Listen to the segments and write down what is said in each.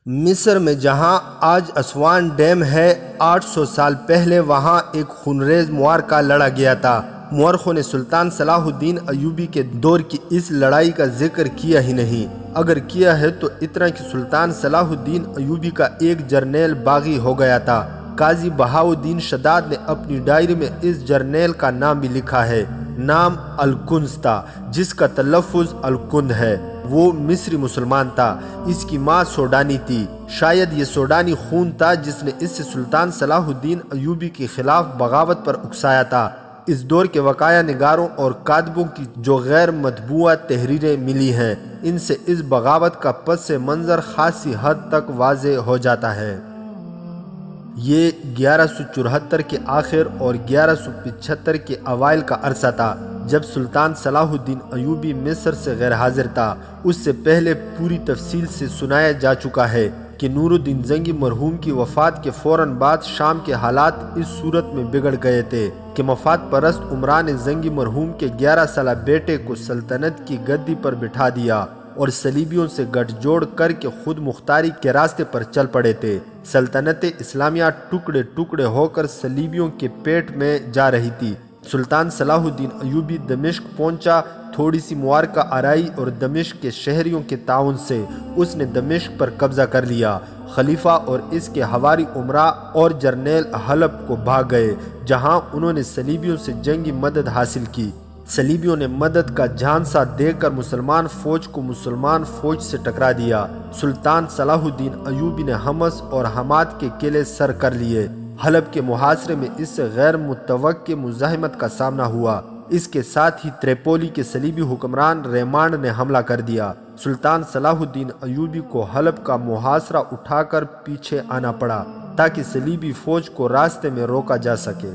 مصر میں جہاں آج اسوان ڈیم ہے، 800 سال پہلے وہاں ایک خونریز معرکہ لڑا گیا تھا۔ مورخوں نے سلطان صلاح الدین ایوبی کے دور کی اس لڑائی کا ذکر کیا ہی نہیں، اگر کیا ہے تو اتنا کہ سلطان صلاح الدین ایوبی کا ایک جرنیل باغی ہو گیا تھا۔ قاضی بہاؤالدین شداد نے اپنی ڈائری میں اس جرنیل کا نام بھی لکھا ہے، نام الکنز تھا، جس کا تلفظ الکند ہے۔ وہ مصری مسلمان تھا، اس کی ماں سوڈانی تھی۔ شاید یہ سوڈانی خون تھا جس نے اس سے سلطان صلاح الدین ایوبی کے خلاف بغاوت پر اکسایا تھا۔ اس دور کے وقایع نگاروں اور کاتبوں کی جو غیر مطبوعہ تحریریں ملی ہیں، ان سے اس بغاوت کا پس منظر خاصی حد تک واضح ہو جاتا ہے۔ یہ 1174 کے آخر اور 1175 کے اوائل کا عرصہ تھا، جب سلطان صلاح الدین ایوبی مصر سے غیر حاضر تھا۔ اس سے پہلے پوری تفصیل سے سنایا جا چکا ہے کہ نور الدین زنگی مرحوم کی وفات کے فوراً بعد شام کے حالات اس صورت میں بگڑ گئے تھے کہ مفاد پرست عمران زنگی مرحوم کے 11 سالہ بیٹے کو سلطنت کی گدی پر بٹھا دیا اور صلیبیوں سے گٹھ جوڑ کر کے خود مختاری کے راستے پر چل پڑے تھے۔ سلطنت اسلامیہ ٹکڑے ٹکڑے ہو کر صلیبیوں کے پیٹ میں جا رہی تھی۔ سلطان صلاح الدین ایوبی دمشق پہنچا، تھوڑی سی معرکہ آرائی اور دمشق کے شہریوں کے تعاون سے اس نے دمشق پر قبضہ کر لیا۔ خلیفہ اور اس کے حواری امراء اور جرنیل حلب کو بھاگ گئے، جہاں انہوں نے صلیبیوں سے جنگی مدد حاصل کی۔ صلیبیوں نے مدد کا جھانسا دے کر مسلمان فوج کو مسلمان فوج سے ٹکرا دیا۔ سلطان صلاح الدین ایوبی نے حمص اور حماد کے قلعے سر کر لیے۔ حلب کے محاصرے میں اس سے غیر متوقع مزاحمت کا سامنا ہوا۔ اس کے ساتھ ہی تریپولی کے صلیبی حکمران ریمانڈ نے حملہ کر دیا۔ سلطان صلاح الدین ایوبی کو حلب کا محاصرہ اٹھا کر پیچھے آنا پڑا تاکہ صلیبی فوج کو راستے میں روکا جا سکے۔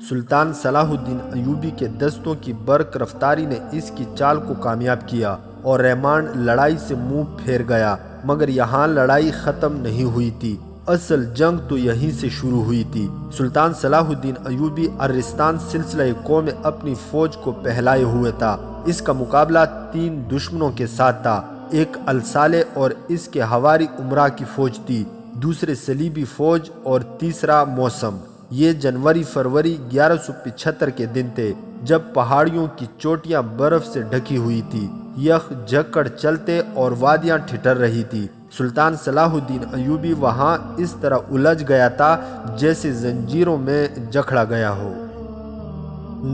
سلطان صلاح الدین ایوبی کے دستوں کی برق رفتاری نے اس کی چال کو کامیاب کیا اور ریمانڈ لڑائی سے منہ پھیر گیا، مگر یہاں لڑائی ختم نہیں ہوئی تھی۔ اصل جنگ تو یہیں سے شروع ہوئی تھی۔ سلطان صلاح الدین ایوبی ارستان سلسلہ کو میں اپنی فوج کو پہلائے ہوئے تھا۔ اس کا مقابلہ 3 دشمنوں کے ساتھ تھا، ایک الصالح اور اس کے حواری امراء کی فوج تھی، دوسرے صلیبی فوج اور تیسرا موسم۔ یہ جنوری فروری 1175 کے دن تھے، جب پہاڑیوں کی چوٹیاں برف سے ڈھکی ہوئی تھی، یخ جھکڑ چلتے اور وادیاں ٹھٹر رہی تھی۔ سلطان صلاح الدین ایوبی وہاں اس طرح الجھ گیا تھا جیسے زنجیروں میں جکڑا گیا ہو۔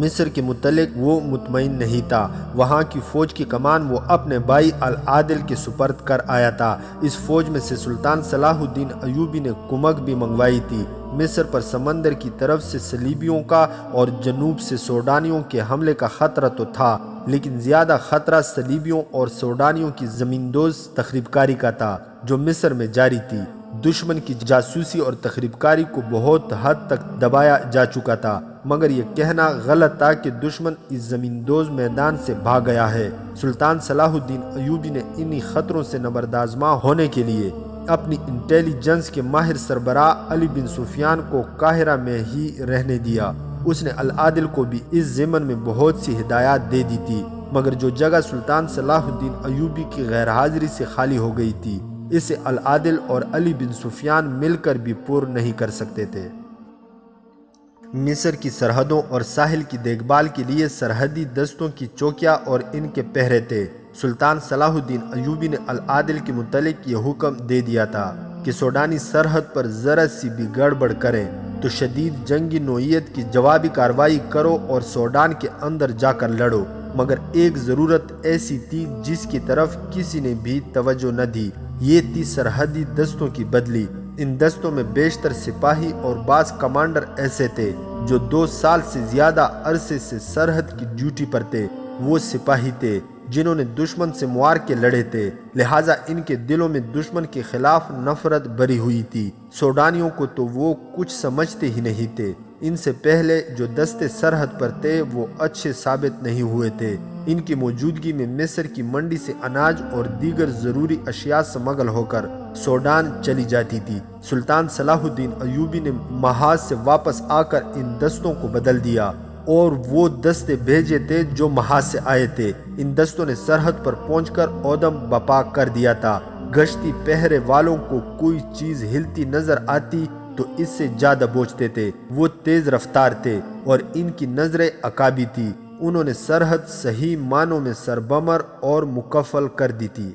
مصر کے متعلق وہ مطمئن نہیں تھا۔ وہاں کی فوج کی کمان وہ اپنے بھائی العادل کے سپرد کر آیا تھا۔ اس فوج میں سے سلطان صلاح الدین ایوبی نے کمک بھی منگوائی تھی۔ مصر پر سمندر کی طرف سے صلیبیوں کا اور جنوب سے سوڈانیوں کے حملے کا خطرہ تو تھا، لیکن زیادہ خطرہ صلیبیوں اور سوڈانیوں کی زمیندوز تخریب کاری کا تھا جو مصر میں جاری تھی۔ دشمن کی جاسوسی اور تخریب کاری کو بہت حد تک دبایا جا چکا تھا، مگر یہ کہنا غلط تھا کہ دشمن اس زمیندوز میدان سے بھاگ گیا ہے۔ سلطان صلاح الدین ایوبی نے انہی خطروں سے نبردآزما ہونے کے لیے اپنی انٹیلیجنس کے ماہر سربراہ علی بن سفیان کو قاہرہ میں ہی رہنے دیا۔ اس نے العادل کو بھی اس ضمن میں بہت سی ہدایات دے دی تھی، مگر جو جگہ سلطان صلاح الدین ایوبی کی غیر حاضری سے خالی ہو گئی تھی، اسے العادل اور علی بن سفیان مل کر بھی پر نہیں کر سکتے تھے۔ مصر کی سرحدوں اور ساحل کی دیکھ بھال کے لیے سرحدی دستوں کی چوکیاں اور ان کے پہرے تھے۔ سلطان صلاح الدین ایوبی نے العادل کے متعلق یہ حکم دے دیا تھا کہ سوڈانی سرحد پر ذرا سی بھی گڑبڑ کریں تو شدید جنگی نوعیت کی جوابی کارروائی کرو اور سوڈان کے اندر جا کر لڑو، مگر ایک ضرورت ایسی تھی جس کی طرف کسی نے بھی توجہ نہ دی، یہ تھی سرحدی دستوں کی بدلی۔ ان دستوں میں بیشتر سپاہی اور بعض کمانڈر ایسے تھے جو 2 سال سے زیادہ عرصے سے سرحد کی ڈیوٹی پر تھے۔ وہ سپاہی تھے جنہوں نے دشمن سے معرکے لڑے تھے، لہٰذا ان کے دلوں میں دشمن کے خلاف نفرت بھری ہوئی تھی۔ سوڈانیوں کو تو وہ کچھ سمجھتے ہی نہیں تھے۔ ان سے پہلے جو دستے سرحد پر تھے وہ اچھے ثابت نہیں ہوئے تھے۔ ان کی موجودگی میں مصر کی منڈی سے اناج اور دیگر ضروری اشیاء سمگل ہو کر سوڈان چلی جاتی تھی۔ سلطان صلاح الدین ایوبی نے محاذ سے واپس آ کر ان دستوں کو بدل دیا اور وہ دستے بھیجے تھے جو محاذ سے آئے تھے۔ ان دستوں نے سرحد پر پہنچ کر عدم بپا کر دیا تھا۔ گشتی پہرے والوں کو کوئی چیز ہلتی نظر آتی تو اس سے زیادہ بوجھتے تھے۔ وہ تیز رفتار تھے اور ان کی نظریں عقابی تھی۔ انہوں نے سرحد صحیح معنوں میں سربمر اور مکفل کر دی تھی۔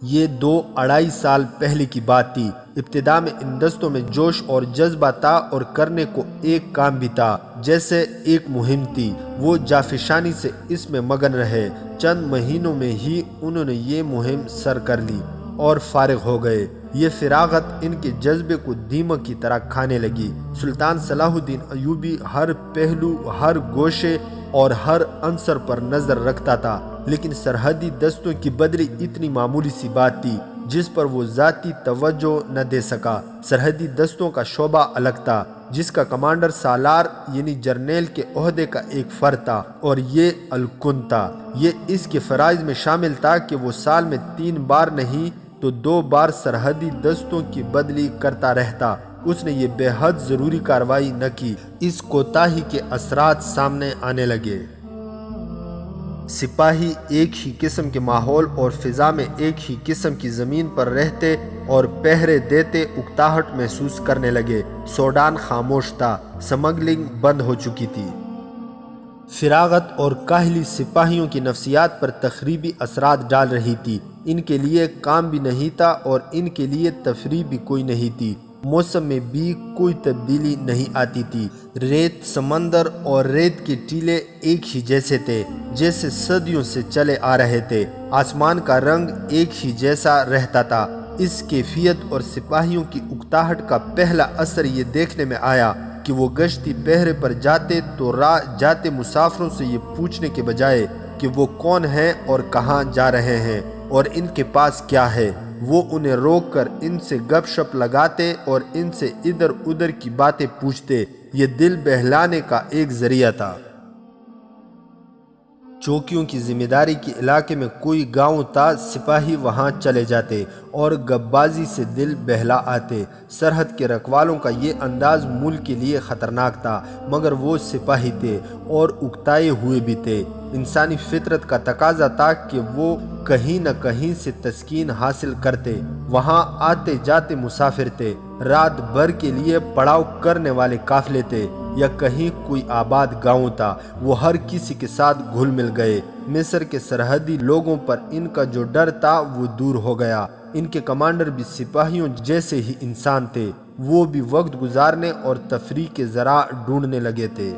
یہ 2-2.5 سال پہلے کی بات تھی۔ ابتدا میں ان دستوں میں جوش اور جذبہ تھا اور کرنے کو ایک کام بھی تھا، جیسے ایک مہم تھی۔ وہ جافشانی سے اس میں مگن رہے۔ چند مہینوں میں ہی انہوں نے یہ مہم سر کر لی اور فارغ ہو گئے۔ یہ فراغت ان کے جذبے کو دیمک کی طرح کھانے لگی۔ سلطان صلاح الدین ایوبی ہر پہلو، ہر گوشے اور ہر عنصر پر نظر رکھتا تھا، لیکن سرحدی دستوں کی بدری اتنی معمولی سی بات تھی جس پر وہ ذاتی توجہ نہ دے سکا۔ سرحدی دستوں کا شعبہ الگ تھا، جس کا کمانڈر سالار یعنی جرنیل کے عہدے کا ایک فرد تھا، اور یہ الکند تھا۔ یہ اس کے فرائض میں شامل تھا کہ وہ سال میں 3 بار نہیں تو 2 بار سرحدی دستوں کی بدلی کرتا رہتا۔ اس نے یہ بے حد ضروری کارروائی نہ کی۔ اس کوتاہی کے اثرات سامنے آنے لگے۔ سپاہی ایک ہی قسم کے ماحول اور فضا میں ایک ہی قسم کی زمین پر رہتے اور پہرے دیتے اکتاہٹ محسوس کرنے لگے۔ سوڈان خاموش تھا، سمگلنگ بند ہو چکی تھی۔ فراغت اور کاہلی سپاہیوں کی نفسیات پر تخریبی اثرات ڈال رہی تھی۔ ان کے لیے کام بھی نہیں تھا اور ان کے لیے تفریح بھی کوئی نہیں تھی۔ موسم میں بھی کوئی تبدیلی نہیں آتی تھی۔ ریت سمندر اور ریت کے ٹیلے ایک ہی جیسے تھے، جیسے صدیوں سے چلے آ رہے تھے۔ آسمان کا رنگ ایک ہی جیسا رہتا تھا۔ اس کیفیت اور سپاہیوں کی اکتاہٹ کا پہلا اثر یہ دیکھنے میں آیا کہ وہ گشتی پہرے پر جاتے تو راہ جاتے مسافروں سے یہ پوچھنے کے بجائے کہ وہ کون ہیں اور کہاں جا رہے ہیں اور ان کے پاس کیا ہے، وہ انہیں روک کر ان سے گپ شپ لگاتے اور ان سے ادھر ادھر کی باتیں پوچھتے۔ یہ دل بہلانے کا ایک ذریعہ تھا۔ چوکیوں کی ذمہ داری کے علاقے میں کوئی گاؤں تھا، سپاہی وہاں چلے جاتے اور گپ بازی سے دل بہلا آتے۔ سرحد کے رکھوالوں کا یہ انداز ملک کے لیے خطرناک تھا، مگر وہ سپاہی تھے اور اکتائے ہوئے بھی تھے۔ انسانی فطرت کا تقاضا تھا کہ وہ کہیں نہ کہیں سے تسکین حاصل کرتے۔ وہاں آتے جاتے مسافر تھے، رات بھر کے لیے پڑاؤ کرنے والے قافلے تھے، یا کہیں کوئی آباد گاؤں تھا۔ وہ ہر کسی کے ساتھ گھل مل گئے۔ مصر کے سرحدی لوگوں پر ان کا جو ڈر تھا وہ دور ہو گیا۔ ان کے کمانڈر بھی سپاہیوں جیسے ہی انسان تھے۔ وہ بھی وقت گزارنے اور تفریح کے ذرائع ڈھونڈنے لگے تھے۔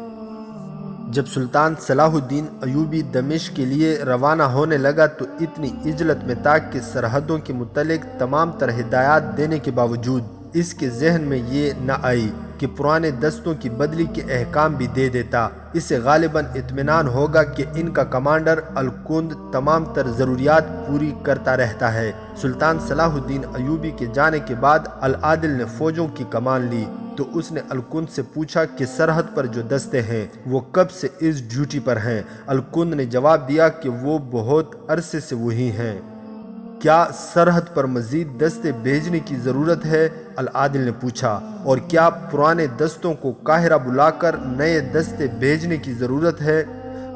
جب سلطان صلاح الدین ایوبی دمشق کے لیے روانہ ہونے لگا تو اتنی عجلت میں تھا کہ سرحدوں کے متعلق تمام تر ہدایات دینے کے باوجود اس کے ذہن میں یہ نہ آئی کہ پرانے دستوں کی بدلی کے احکام بھی دے دیتا۔ اسے غالباً اطمینان ہوگا کہ ان کا کمانڈر الکند تمام تر ضروریات پوری کرتا رہتا ہے۔ سلطان صلاح الدین ایوبی کے جانے کے بعد العادل نے فوجوں کی کمان لی تو اس نے الکند سے پوچھا کہ سرحد پر جو دستے ہیں وہ کب سے اس ڈیوٹی پر ہیں؟ الکند نے جواب دیا کہ وہ بہت عرصے سے وہی ہیں۔ کیا سرحد پر مزید دستے بھیجنے کی ضرورت ہے؟ العادل نے پوچھا۔ اور کیا پرانے دستوں کو قاہرہ بلا کر نئے دستے بھیجنے کی ضرورت ہے؟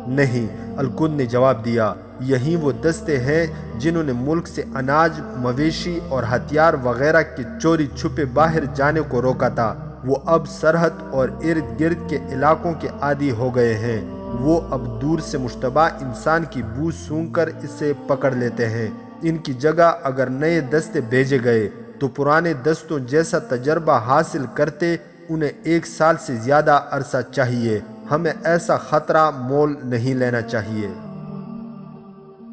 نہیں، الکند نے جواب دیا۔ یہی وہ دستے ہیں جنہوں نے ملک سے اناج، مویشی اور ہتھیار وغیرہ کے چوری چھپے باہر جانے کو روکا تھا۔ وہ اب سرحد اور ارد گرد کے علاقوں کے عادی ہو گئے ہیں۔ وہ اب دور سے مشتبہ انسان کی بو سونگھ کر اسے پکڑ لیتے ہیں۔ ان کی جگہ اگر نئے دستے بھیجے گئے تو پرانے دستوں جیسا تجربہ حاصل کرتے انہیں 1 سال سے زیادہ عرصہ چاہیے۔ ہمیں ایسا خطرہ مول نہیں لینا چاہیے۔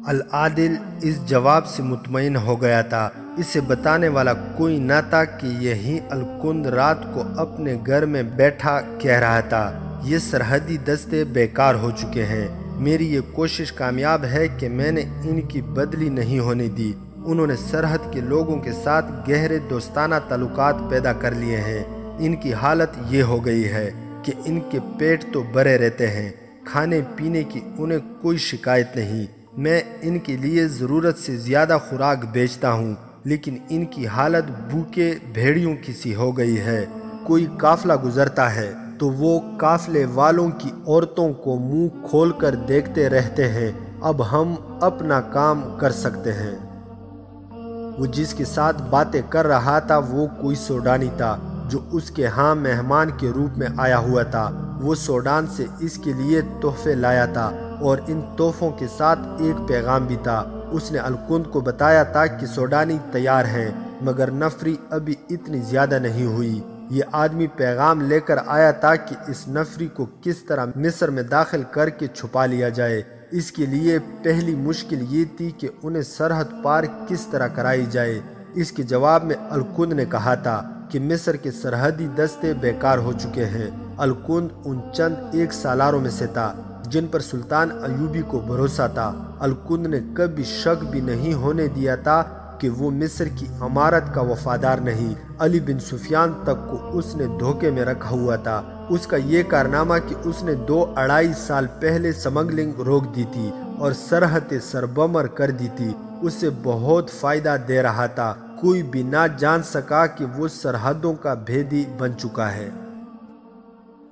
العادل اس جواب سے مطمئن ہو گیا تھا۔ اسے بتانے والا کوئی نہ تھا کہ یہی الکند رات کو اپنے گھر میں بیٹھا کہہ رہا تھا، یہ سرحدی دستے بیکار ہو چکے ہیں۔ میری یہ کوشش کامیاب ہے کہ میں نے ان کی بدلی نہیں ہونے دی۔ انہوں نے سرحد کے لوگوں کے ساتھ گہرے دوستانہ تعلقات پیدا کر لیے ہیں۔ ان کی حالت یہ ہو گئی ہے کہ ان کے پیٹ تو بھرے رہتے ہیں، کھانے پینے کی انہیں کوئی شکایت نہیں۔ میں ان کے لیے ضرورت سے زیادہ خوراک بیچتا ہوں، لیکن ان کی حالت بھوکے بھیڑیوں کی سی ہو گئی ہے۔ کوئی قافلہ گزرتا ہے تو وہ قافلے والوں کی عورتوں کو منہ کھول کر دیکھتے رہتے ہیں۔ اب ہم اپنا کام کر سکتے ہیں۔ وہ جس کے ساتھ باتیں کر رہا تھا وہ کوئی سوڈانی تھا جو اس کے ہاں مہمان کے روپ میں آیا ہوا تھا۔ وہ سوڈان سے اس کے لیے تحفے لایا تھا اور ان تحفوں کے ساتھ ایک پیغام بھی تھا۔ اس نے الکند کو بتایا تھا کہ سوڈانی تیار ہیں مگر نفری ابھی اتنی زیادہ نہیں ہوئی۔ یہ آدمی پیغام لے کر آیا تھا کہ اس نفری کو کس طرح مصر میں داخل کر کے چھپا لیا جائے۔ اس کے لیے پہلی مشکل یہ تھی کہ انہیں سرحد پار کس طرح کرائی جائے۔ اس کے جواب میں الکند نے کہا تھا کہ مصر کے سرحدی دستے بیکار ہو چکے ہیں۔ الکند ان چند 1 سالاروں میں سے تھا جن پر سلطان ایوبی کو بھروسہ تھا۔ الکند نے کبھی شک بھی نہیں ہونے دیا تھا کہ وہ مصر کی امارت کا وفادار نہیں۔ علی بن سفیان تک کو اس نے دھوکے میں رکھا ہوا تھا۔ اس کا یہ کارنامہ کہ اس نے 2-2.5 سال پہلے سمگلنگ روک دی تھی اور سرحدیں سربمر کر دی تھی اسے بہت فائدہ دے رہا تھا۔ کوئی بھی نہ جان سکا کہ وہ سرحدوں کا بھیدی بن چکا ہے۔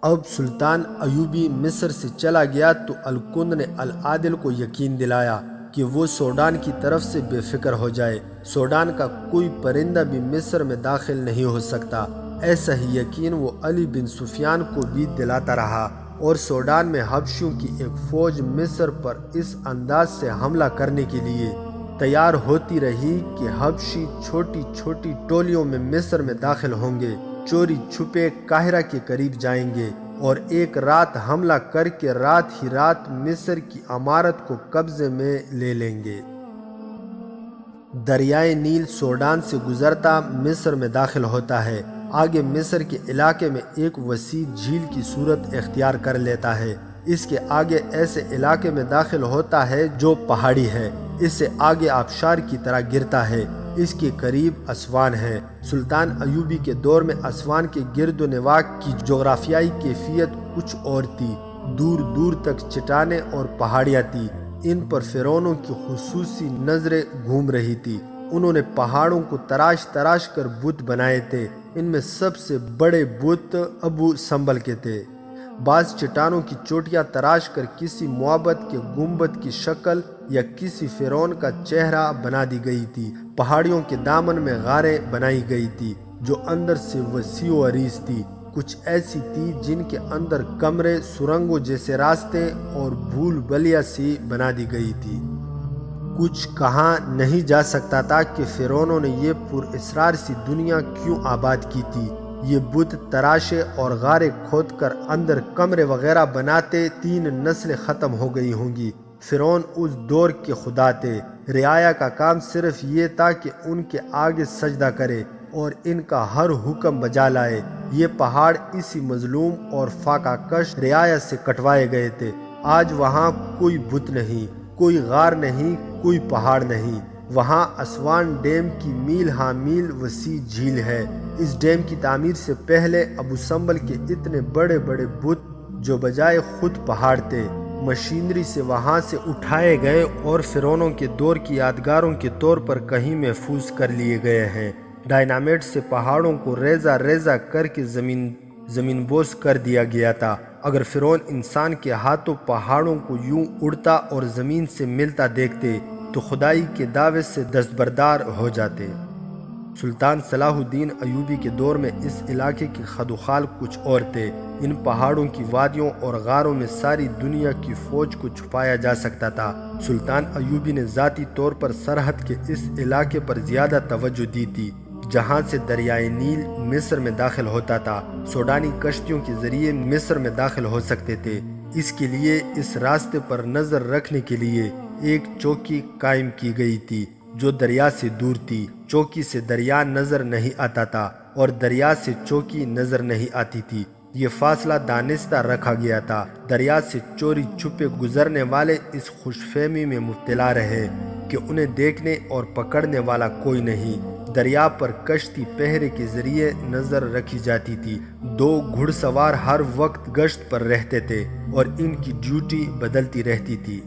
اب سلطان ایوبی مصر سے چلا گیا تو الکند نے العادل کو یقین دلایا کہ وہ سوڈان کی طرف سے بے فکر ہو جائے۔ سوڈان کا کوئی پرندہ بھی مصر میں داخل نہیں ہو سکتا۔ ایسا ہی یقین وہ علی بن سفیان کو بھی دلاتا رہا اور سوڈان میں حبشیوں کی ایک فوج مصر پر اس انداز سے حملہ کرنے کے لیے تیار ہوتی رہی کہ حبشی چھوٹی چھوٹی ٹولیوں میں مصر میں داخل ہوں گے، چوری چھپے قاہرہ کے قریب جائیں گے اور ایک رات حملہ کر کے رات ہی رات مصر کی عمارت کو قبضے میں لے لیں گے۔ دریائے نیل سوڈان سے گزرتا مصر میں داخل ہوتا ہے۔ آگے مصر کے علاقے میں ایک وسیع جھیل کی صورت اختیار کر لیتا ہے۔ اس کے آگے ایسے علاقے میں داخل ہوتا ہے جو پہاڑی ہے۔ اس سے آگے آبشار کی طرح گرتا ہے۔ اس کے قریب اسوان ہے۔ سلطان ایوبی کے دور میں اسوان کے گرد و نواح کی جغرافیائی کیفیت کچھ اور تھی۔ دور دور تک چٹانیں اور پہاڑیاں تھی۔ ان پر فرعونوں کی خصوصی نظریں گھوم رہی تھی۔ انہوں نے پہاڑوں کو تراش تراش کر بت بنائے تھے۔ ان میں سب سے بڑے بت ابو سمبل کے تھے۔ بعض چٹانوں کی چوٹیاں تراش کر کسی معبد کے گنبد کی شکل یا کسی فرعون کا چہرہ بنا دی گئی تھی۔ پہاڑیوں کے دامن میں غاریں بنائی گئی تھی جو اندر سے وسیع و عریض تھی۔ کچھ ایسی تھی جن کے اندر کمرے، سرنگوں جیسے راستے اور بھول بلیا سی بنا دی گئی تھی۔ کچھ کہا نہیں جا سکتا تھا کہ فرعونوں نے یہ پر اسرار سی دنیا کیوں آباد کی تھی۔ یہ بت تراشے اور غارے کھود کر اندر کمرے وغیرہ بناتے 3 نسلیں ختم ہو گئی ہوں گی۔ فرعون اس دور کے خدا تھے۔ رعایا کا کام صرف یہ تھا کہ ان کے آگے سجدہ کرے اور ان کا ہر حکم بجا لائے۔ یہ پہاڑ اسی مظلوم اور فاقہ کش رعایا سے کٹوائے گئے تھے۔ آج وہاں کوئی بت نہیں، کوئی غار نہیں، کوئی پہاڑ نہیں۔ وہاں اسوان ڈیم کی میل ہاں میل وسیع جھیل ہے۔ اس ڈیم کی تعمیر سے پہلے ابو سمبل کے اتنے بڑے بڑے بت جو بجائے خود پہاڑ تھے، مشینری سے وہاں سے اٹھائے گئے اور فرعونوں کے دور کی یادگاروں کے طور پر کہیں محفوظ کر لیے گئے ہیں۔ ڈائنامیٹ سے پہاڑوں کو ریزہ ریزہ کر کے زمین بوس کر دیا گیا تھا۔ اگر فرعون انسان کے ہاتھوں پہاڑوں کو یوں اڑتا اور زمین سے ملتا دیکھتے تو خدائی کے دعوے سے دستبردار ہو جاتے۔ سلطان صلاح الدین ایوبی کے دور میں اس علاقے کے خد و خال کچھ اور تھے۔ ان پہاڑوں کی وادیوں اور غاروں میں ساری دنیا کی فوج کو چھپایا جا سکتا تھا۔ سلطان ایوبی نے ذاتی طور پر سرحد کے اس علاقے پر زیادہ توجہ دی تھی جہاں سے دریائے نیل مصر میں داخل ہوتا تھا۔ سوڈانی کشتیوں کے ذریعے مصر میں داخل ہو سکتے تھے۔ اس کے لیے اس راستے پر نظر رکھنے کے لیے ایک چوکی قائم کی گئی تھی جو دریا سے دور تھی۔ چوکی سے دریا نظر نہیں آتا تھا اور دریا سے چوکی نظر نہیں آتی تھی۔ یہ فاصلہ دانستہ رکھا گیا تھا۔ دریا سے چوری چھپے گزرنے والے اس خوش فہمی میں مبتلا رہے کہ انہیں دیکھنے اور پکڑنے والا کوئی نہیں۔ دریا پر کشتی پہرے کے ذریعے نظر رکھی جاتی تھی۔ 2 گھڑ سوار ہر وقت گشت پر رہتے تھے اور ان کی ڈیوٹی بدلتی رہتی تھی۔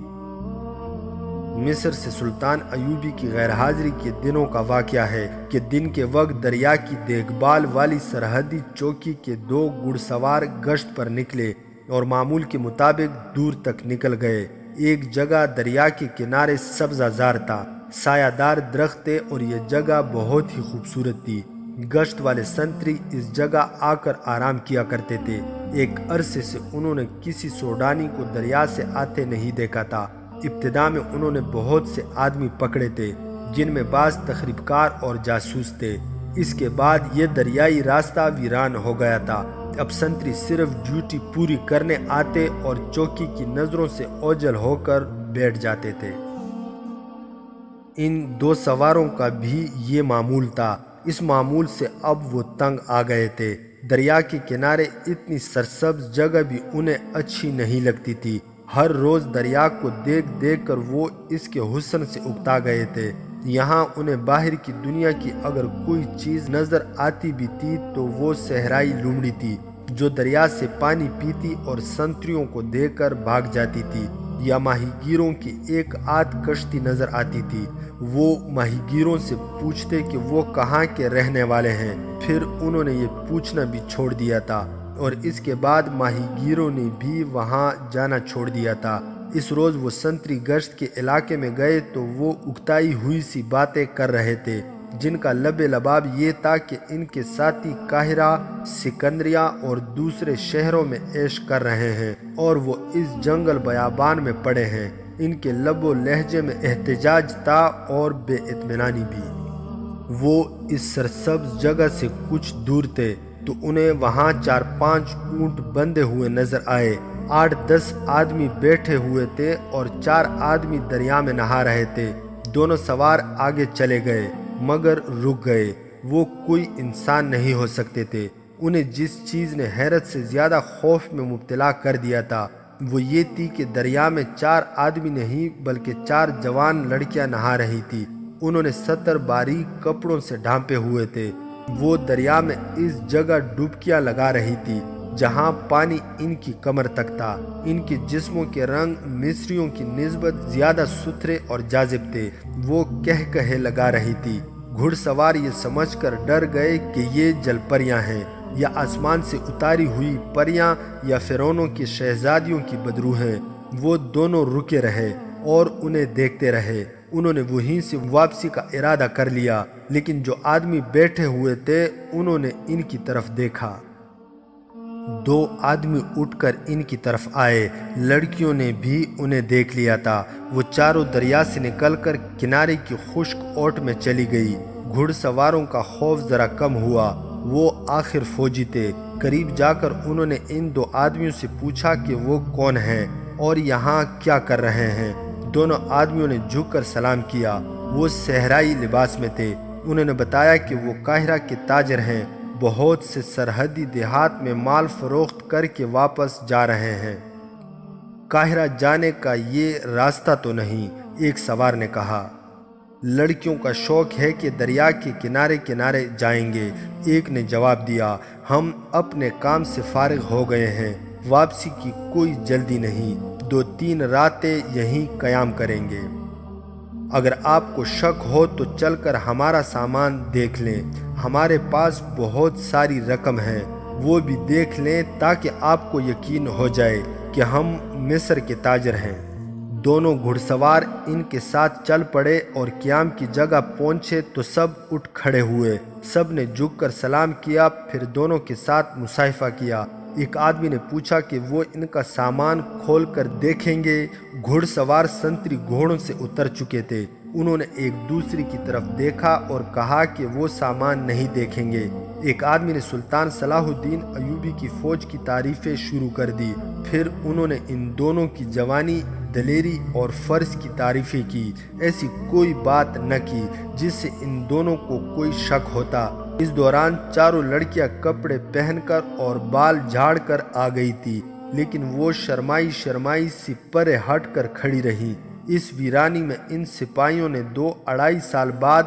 مصر سے سلطان ایوبی کی غیر حاضری کے دنوں کا واقعہ ہے کہ دن کے وقت دریا کی دیکھ بھال والی سرحدی چوکی کے 2 گھڑ سوار گشت پر نکلے اور معمول کے مطابق دور تک نکل گئے۔ ایک جگہ دریا کے کنارے سبزہ زار تھا۔ سایہ دار درخت تھے اور یہ جگہ بہت ہی خوبصورت تھی۔ گشت والے سنتری اس جگہ آ کر آرام کیا کرتے تھے۔ ایک عرصے سے انہوں نے کسی سوڈانی کو دریا سے آتے نہیں دیکھا تھا۔ ابتدا میں انہوں نے بہت سے آدمی پکڑے تھے جن میں بعض تخریب کار اور جاسوس تھے۔ اس کے بعد یہ دریائی راستہ ویران ہو گیا تھا۔ اب سنتری صرف ڈیوٹی پوری کرنے آتے اور چوکی کی نظروں سے اوجھل ہو کر بیٹھ جاتے تھے۔ ان دو سواروں کا بھی یہ معمول تھا۔ اس معمول سے اب وہ تنگ آ گئے تھے۔ دریا کے کنارے اتنی سرسبز جگہ بھی انہیں اچھی نہیں لگتی تھی۔ ہر روز دریا کو دیکھ دیکھ کر وہ اس کے حسن سے اکتا گئے تھے۔ یہاں انہیں باہر کی دنیا کی اگر کوئی چیز نظر آتی بھی تھی تو وہ صحرائی لومڑی تھی جو دریا سے پانی پیتی اور سنتریوں کو دیکھ کر بھاگ جاتی تھی، یا ماہی گیروں کی ایک آدھ کشتی نظر آتی تھی۔ وہ ماہی گیروں سے پوچھتے کہ وہ کہاں کے رہنے والے ہیں، پھر انہوں نے یہ پوچھنا بھی چھوڑ دیا تھا، اور اس کے بعد ماہی گیروں نے بھی وہاں جانا چھوڑ دیا تھا۔ اس روز وہ سنتری گشت کے علاقے میں گئے تو وہ اکتائی ہوئی سی باتیں کر رہے تھے جن کا لب لباب یہ تھا کہ ان کے ساتھی قاہرہ، سکندریہ اور دوسرے شہروں میں عیش کر رہے ہیں اور وہ اس جنگل بیابان میں پڑے ہیں۔ ان کے لب و لہجے میں احتجاج تھا اور بے اطمینانی بھی۔ وہ اس سرسبز جگہ سے کچھ دور تھے تو انہیں وہاں 4-5 اونٹ بندھے ہوئے نظر آئے۔ 8-10 آدمی بیٹھے ہوئے تھے اور 4 آدمی دریا میں نہا رہے تھے۔ دونوں سوار آگے چلے گئے مگر رک گئے۔ وہ کوئی انسان نہیں ہو سکتے تھے۔ انہیں جس چیز نے حیرت سے زیادہ خوف میں مبتلا کر دیا تھا وہ یہ تھی کہ دریا میں 4 آدمی نہیں بلکہ 4 جوان لڑکیاں نہا رہی تھی۔ انہوں نے 70 باریک کپڑوں سے ڈھانپے ہوئے تھے۔ وہ دریا میں اس جگہ ڈبکیاں لگا رہی تھی جہاں پانی ان کی کمر تک تھا۔ ان کے جسموں کے رنگ مصریوں کی نسبت زیادہ ستھرے اور جاذب تھے۔ وہ کہے لگا رہی تھی۔ گھڑ سوار یہ سمجھ کر ڈر گئے کہ یہ جل پریاں ہیں یا آسمان سے اتاری ہوئی پریاں یا فرعونوں کی شہزادیوں کی بدرو ہیں۔ وہ دونوں رکے رہے اور انہیں دیکھتے رہے۔ انہوں نے وہیں سے واپسی کا ارادہ کر لیا، لیکن جو آدمی بیٹھے ہوئے تھے انہوں نے ان کی طرف دیکھا۔ 2 آدمی اٹھ کر ان کی طرف آئے۔ لڑکیوں نے بھی انہیں دیکھ لیا تھا۔ وہ چاروں دریا سے نکل کر کنارے کی خشک اوٹ میں چلی گئی۔ گھڑ سواروں کا خوف ذرا کم ہوا۔ وہ آخر فوجی تھے۔ قریب جا کر انہوں نے ان 2 آدمیوں سے پوچھا کہ وہ کون ہیں اور یہاں کیا کر رہے ہیں۔ دونوں آدمیوں نے جھک کر سلام کیا۔ وہ صحرائی لباس میں تھے۔ انہوں نے بتایا کہ وہ قاہرہ کے تاجر ہیں، بہت سے سرحدی دیہات میں مال فروخت کر کے واپس جا رہے ہیں۔ قاہرہ جانے کا یہ راستہ تو نہیں، ایک سوار نے کہا۔ لڑکیوں کا شوق ہے کہ دریا کے کنارے کنارے جائیں گے، ایک نے جواب دیا۔ ہم اپنے کام سے فارغ ہو گئے ہیں، واپسی کی کوئی جلدی نہیں، 2-3 راتیں یہیں قیام کریں گے۔ اگر آپ کو شک ہو تو چل کر ہمارا سامان دیکھ لیں، ہمارے پاس بہت ساری رقم ہے، وہ بھی دیکھ لیں تاکہ آپ کو یقین ہو جائے کہ ہم مصر کے تاجر ہیں۔ دونوں گھڑ سوار ان کے ساتھ چل پڑے اور قیام کی جگہ پہنچے تو سب اٹھ کھڑے ہوئے۔ سب نے جھک کر سلام کیا، پھر دونوں کے ساتھ مصافحہ کیا۔ ایک آدمی نے پوچھا کہ وہ ان کا سامان کھول کر دیکھیں گے۔ گھڑ سوار سنتری گھوڑوں سے اتر چکے تھے۔ انہوں نے ایک دوسرے کی طرف دیکھا اور کہا کہ وہ سامان نہیں دیکھیں گے۔ ایک آدمی نے سلطان صلاح الدین ایوبی کی فوج کی تعریفیں شروع کر دی۔ پھر انہوں نے ان دونوں کی جوانی، دلیری اور فرض کی تعریفیں کی۔ ایسی کوئی بات نہ کی جس سے ان دونوں کو کوئی شک ہوتا۔ اس دوران چاروں لڑکیاں کپڑے پہن کر اور بال جھاڑ کر آ گئی تھی، لیکن وہ شرمائی سی پرے ہٹ کر کھڑی رہیں۔ اس ویرانی میں ان سپاہیوں نے 2-2.5 سال بعد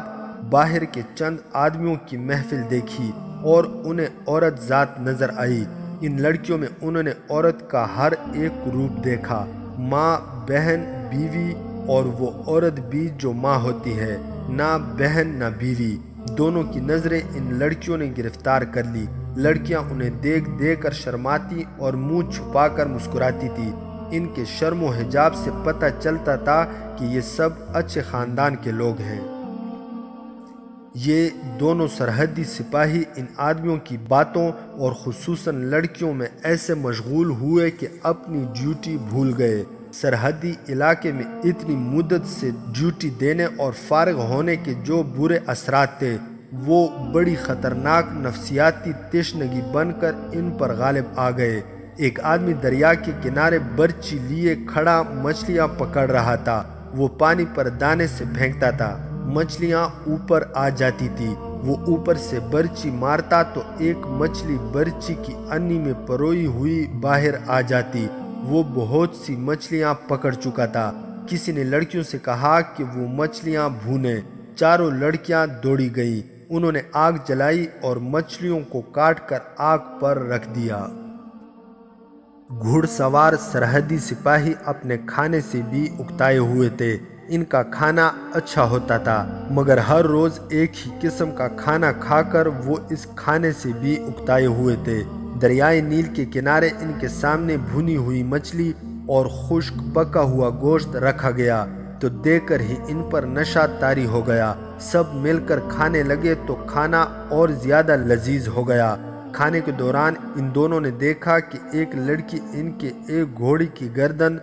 باہر کے چند آدمیوں کی محفل دیکھی اور انہیں عورت ذات نظر آئی۔ ان لڑکیوں میں انہوں نے عورت کا ہر ایک روپ دیکھا، ماں، بہن، بیوی، اور وہ عورت بھی جو ماں ہوتی ہے، نہ بہن نہ بیوی۔ دونوں کی نظریں ان لڑکیوں نے گرفتار کر لی۔ لڑکیاں انہیں دیکھ دیکھ کر شرماتی اور منہ چھپا کر مسکراتی تھی۔ ان کے شرم و حجاب سے پتہ چلتا تھا کہ یہ سب اچھے خاندان کے لوگ ہیں۔ یہ دونوں سرحدی سپاہی ان آدمیوں کی باتوں اور خصوصاً لڑکیوں میں ایسے مشغول ہوئے کہ اپنی ڈیوٹی بھول گئے۔ سرحدی علاقے میں اتنی مدت سے ڈیوٹی دینے اور فارغ ہونے کے جو برے اثرات تھے وہ بڑی خطرناک نفسیاتی تشنگی بن کر ان پر غالب آ گئے۔ ایک آدمی دریا کے کنارے برچی لیے کھڑا مچھلیاں پکڑ رہا تھا۔ وہ پانی پر دانے سے پھینکتا تھا، مچھلیاں اوپر آ جاتی تھی۔ وہ اوپر سے برچی مارتا تو ایک مچھلی برچی کی انی میں پروئی ہوئی باہر آ جاتی۔ وہ بہت سی مچھلیاں پکڑ چکا تھا۔ کسی نے لڑکیوں سے کہا کہ وہ مچھلیاں بھونیں۔ چاروں لڑکیاں دوڑی گئیں۔ انہوں نے آگ جلائی اور مچھلیوں کو کاٹ کر آگ پر رکھ دیا۔ گھڑ سوار سرحدی سپاہی اپنے کھانے سے بھی اکتائے ہوئے تھے۔ ان کا کھانا اچھا ہوتا تھا مگر ہر روز ایک ہی قسم کا کھانا کھا کر وہ اس کھانے سے بھی اکتائے ہوئے تھے۔ دریائے نیل کے کنارے ان کے سامنے بھونی ہوئی مچھلی اور خشک پکا ہوا گوشت رکھا گیا تو دیکھ کر ہی ان پر نشہ طاری ہو گیا۔ سب مل کر کھانے لگے تو کھانا اور زیادہ لذیذ ہو گیا۔ کھانے کے دوران ان دونوں نے دیکھا کہ ایک لڑکی ان کے ایک گھوڑے کی گردن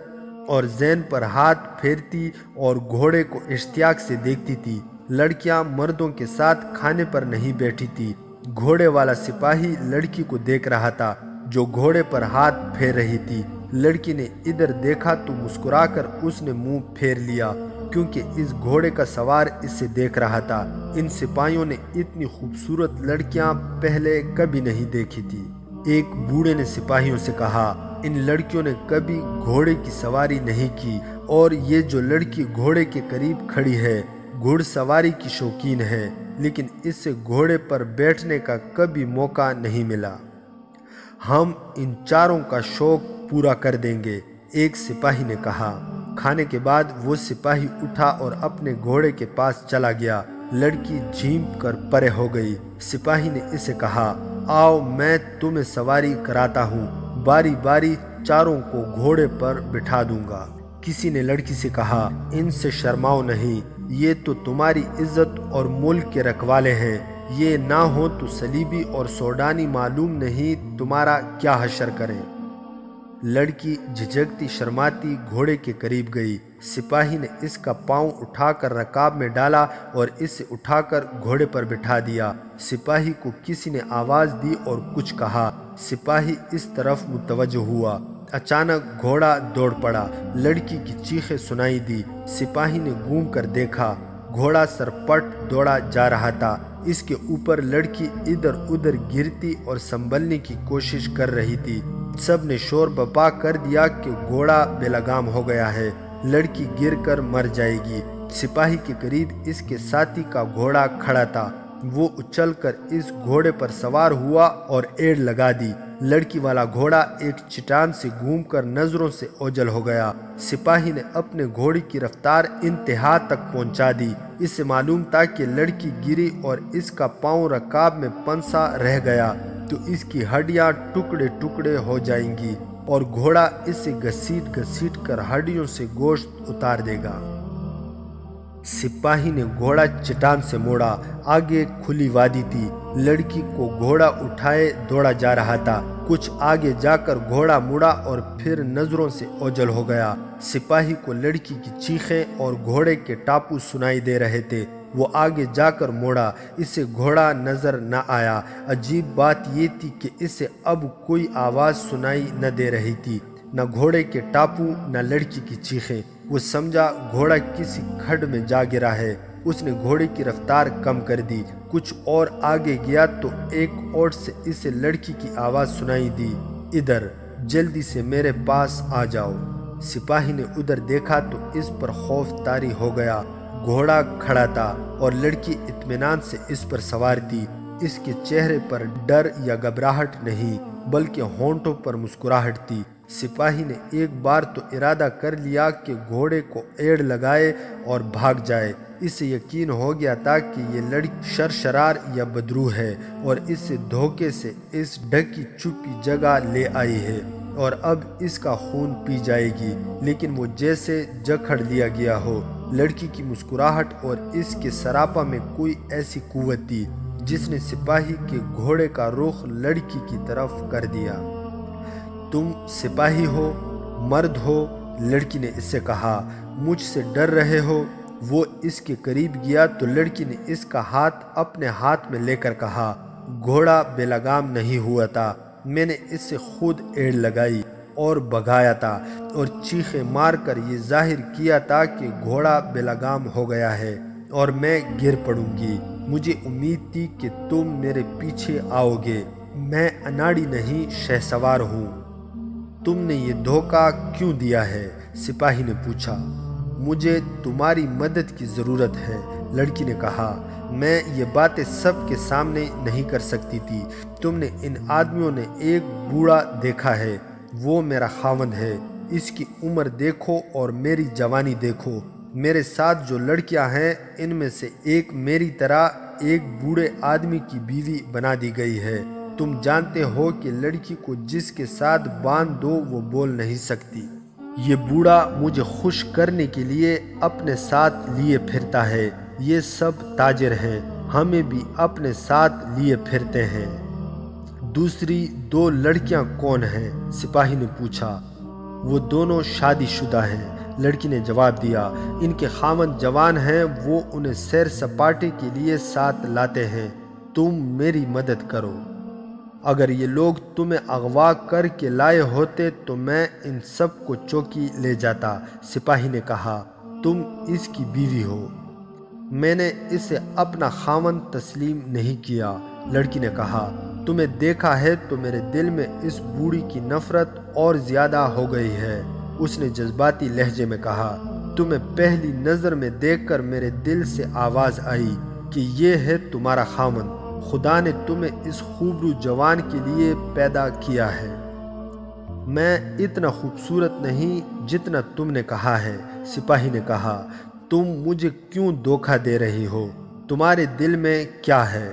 اور ذہن پر ہاتھ پھیرتی اور گھوڑے کو اشتیاق سے دیکھتی تھی۔ لڑکیاں مردوں کے ساتھ کھانے پر نہیں بیٹھی تھی۔ گھوڑے والا سپاہی لڑکی کو دیکھ رہا تھا جو گھوڑے پر ہاتھ پھیر رہی تھی۔ لڑکی نے ادھر دیکھا تو مسکرا کر اس نے منہ پھیر لیا کیونکہ اس گھوڑے کا سوار اسے دیکھ رہا تھا۔ ان سپاہیوں نے اتنی خوبصورت لڑکیاں پہلے کبھی نہیں دیکھی تھی۔ ایک بوڑھے نے سپاہیوں سے کہا، ان لڑکیوں نے کبھی گھوڑے کی سواری نہیں کی اور یہ جو لڑکی گھوڑے کے قریب کھڑی ہے گھڑ سواری کی شوقین ہے لیکن اس سے گھوڑے پر بیٹھنے کا کبھی موقع نہیں ملا۔ ہم ان چاروں کا شوق پورا کر دیں گے، ایک سپاہی نے کہا۔ کھانے کے بعد وہ سپاہی اٹھا اور اپنے گھوڑے کے پاس چلا گیا۔ لڑکی جھیپ کر پرے ہو گئی۔ سپاہی نے اسے کہا، آؤ میں تمہیں سواری کراتا ہوں، باری باری چاروں کو گھوڑے پر بٹھا دوں گا۔ کسی نے لڑکی سے کہا، ان سے شرماؤ نہیں، یہ تو تمہاری عزت اور ملک کے رکھوالے ہیں، یہ نہ ہو تو صلیبی اور سوڈانی معلوم نہیں تمہارا کیا حشر کریں۔ لڑکی جھجکتی شرماتی گھوڑے کے قریب گئی۔ سپاہی نے اس کا پاؤں اٹھا کر رکاب میں ڈالا اور اسے اٹھا کر گھوڑے پر بٹھا دیا۔ سپاہی کو کسی نے آواز دی اور کچھ کہا۔ سپاہی اس طرف متوجہ ہوا۔ اچانک گھوڑا دوڑ پڑا۔ لڑکی کی چیخیں سنائی دی۔ سپاہی نے گھوم کر دیکھا، گھوڑا سرپٹ دوڑا جا رہا تھا۔ اس کے اوپر لڑکی ادھر ادھر گرتی اور سنبھلنے کی کوشش کر رہی تھی۔ سب نے شور بپا کر دیا کہ گھوڑا بے لگام ہو گیا ہے، لڑکی گر کر مر جائے گی۔ سپاہی کے قریب اس کے ساتھی کا گھوڑا کھڑا تھا۔ وہ اچھل کر اس گھوڑے پر سوار ہوا اور ایڑ لگا دی۔ لڑکی والا گھوڑا ایک چٹان سے گھوم کر نظروں سے اوجھل ہو گیا۔ سپاہی نے اپنے گھوڑے کی رفتار انتہا تک پہنچا دی۔ اس سے معلوم تھا کہ لڑکی گری اور اس کا پاؤں رکاب میں پنسا رہ گیا تو اس کی ہڈیاں ٹکڑے ٹکڑے ہو جائیں گی اور گھوڑا اسے گھسیٹ گھسیٹ کر ہڈیوں سے گوشت اتار دے گا۔ سپاہی نے گھوڑا چٹان سے موڑا۔ آگے کھلی وادی تھی۔ لڑکی کو گھوڑا اٹھائے دوڑا جا رہا تھا۔ کچھ آگے جا کر گھوڑا مڑا اور پھر نظروں سے اوجھل ہو گیا۔ سپاہی کو لڑکی کی چیخیں اور گھوڑے کے ٹاپو سنائی دے رہے تھے۔ وہ آگے جا کر موڑا، اسے گھوڑا نظر نہ آیا۔ عجیب بات یہ تھی کہ اسے اب کوئی آواز سنائی نہ دے رہی تھی، نہ گھوڑے کے ٹاپو نہ لڑکی کی چیخیں۔ وہ سمجھا گھوڑا کسی کھڈ میں جا گرا ہے۔ اس نے گھوڑے کی رفتار کم کر دی۔ کچھ اور آگے گیا تو ایک اوٹ سے اسے لڑکی کی آواز سنائی دی، ادھر جلدی سے میرے پاس آ جاؤ۔ سپاہی نے ادھر دیکھا تو اس پر خوف طاری ہو گیا۔ گھوڑا کھڑا تھا اور لڑکی اطمینان سے اس پر سوار تھی۔ اس کے چہرے پر ڈر یا گھبراہٹ نہیں بلکہ ہونٹوں پر مسکراہٹ تھی۔ سپاہی نے ایک بار تو ارادہ کر لیا کہ گھوڑے کو ایڑ لگائے اور بھاگ جائے۔ اسے یقین ہو گیا تھا کہ یہ لڑکی شرشرار یا بدروح ہے اور اسے دھوکے سے اس ڈھکی چھپی جگہ لے آئی ہے۔ اور اب اس کا خون پی جائے گی، لیکن وہ جیسے جکڑ لیا گیا ہو۔ لڑکی کی مسکراہٹ اور اس کے سراپا میں کوئی ایسی قوت تھی جس نے سپاہی کے گھوڑے کا رخ لڑکی کی طرف کر دیا۔ تم سپاہی ہو، مرد ہو، لڑکی نے اس سے کہا۔ مجھ سے ڈر رہے ہو؟ وہ اس کے قریب گیا تو لڑکی نے اس کا ہاتھ اپنے ہاتھ میں لے کر کہا، گھوڑا بے لگام نہیں ہوا تھا، میں نے اس سے خود ایڑ لگائی اور بھگایا تھا اور چیخیں مار کر یہ ظاہر کیا تھا کہ گھوڑا بے لگام ہو گیا ہے اور میں گر پڑوں گی۔ مجھے امید تھی کہ تم میرے پیچھے آؤ گے، میں اناڑی نہیں شہسوار ہوں۔ تم نے یہ دھوکہ کیوں دیا ہے؟ سپاہی نے پوچھا۔ مجھے تمہاری مدد کی ضرورت ہے، لڑکی نے کہا۔ میں یہ باتیں سب کے سامنے نہیں کر سکتی تھی۔ تم نے ان آدمیوں نے ایک بوڑھا دیکھا ہے، وہ میرا خاوند ہے۔ اس کی عمر دیکھو اور میری جوانی دیکھو۔ میرے ساتھ جو لڑکیاں ہیں ان میں سے ایک میری طرح ایک بوڑھے آدمی کی بیوی بنا دی گئی ہے۔ تم جانتے ہو کہ لڑکی کو جس کے ساتھ باندھ دو وہ بول نہیں سکتی۔ یہ بوڑھا مجھے خوش کرنے کے لیے اپنے ساتھ لیے پھرتا ہے۔ یہ سب تاجر ہیں، ہمیں بھی اپنے ساتھ لیے پھرتے ہیں۔ دوسری دو لڑکیاں کون ہیں؟ سپاہی نے پوچھا۔ وہ دونوں شادی شدہ ہیں، لڑکی نے جواب دیا۔ ان کے خاوند جوان ہیں، وہ انہیں سیر سپاٹے کے لیے ساتھ لاتے ہیں۔ تم میری مدد کرو۔ اگر یہ لوگ تمہیں اغوا کر کے لائے ہوتے تو میں ان سب کو چوکی لے جاتا۔ سپاہی نے کہا، تم اس کی بیوی ہو۔ میں نے اسے اپنا خاوند تسلیم نہیں کیا، لڑکی نے کہا۔ تمہیں دیکھا ہے تو میرے دل میں اس بوڑھی کی نفرت اور زیادہ ہو گئی ہے، اس نے جذباتی لہجے میں کہا۔ تمہیں پہلی نظر میں دیکھ کر میرے دل سے آواز آئی کہ یہ ہے تمہارا خاوند۔ خدا نے تمہیں اس خوبرو جوان کے لیے پیدا کیا ہے۔ میں اتنا خوبصورت نہیں جتنا تم نے کہا ہے، سپاہی نے کہا۔ تم مجھے کیوں دھوکہ دے رہی ہو؟ تمہارے دل میں کیا ہے؟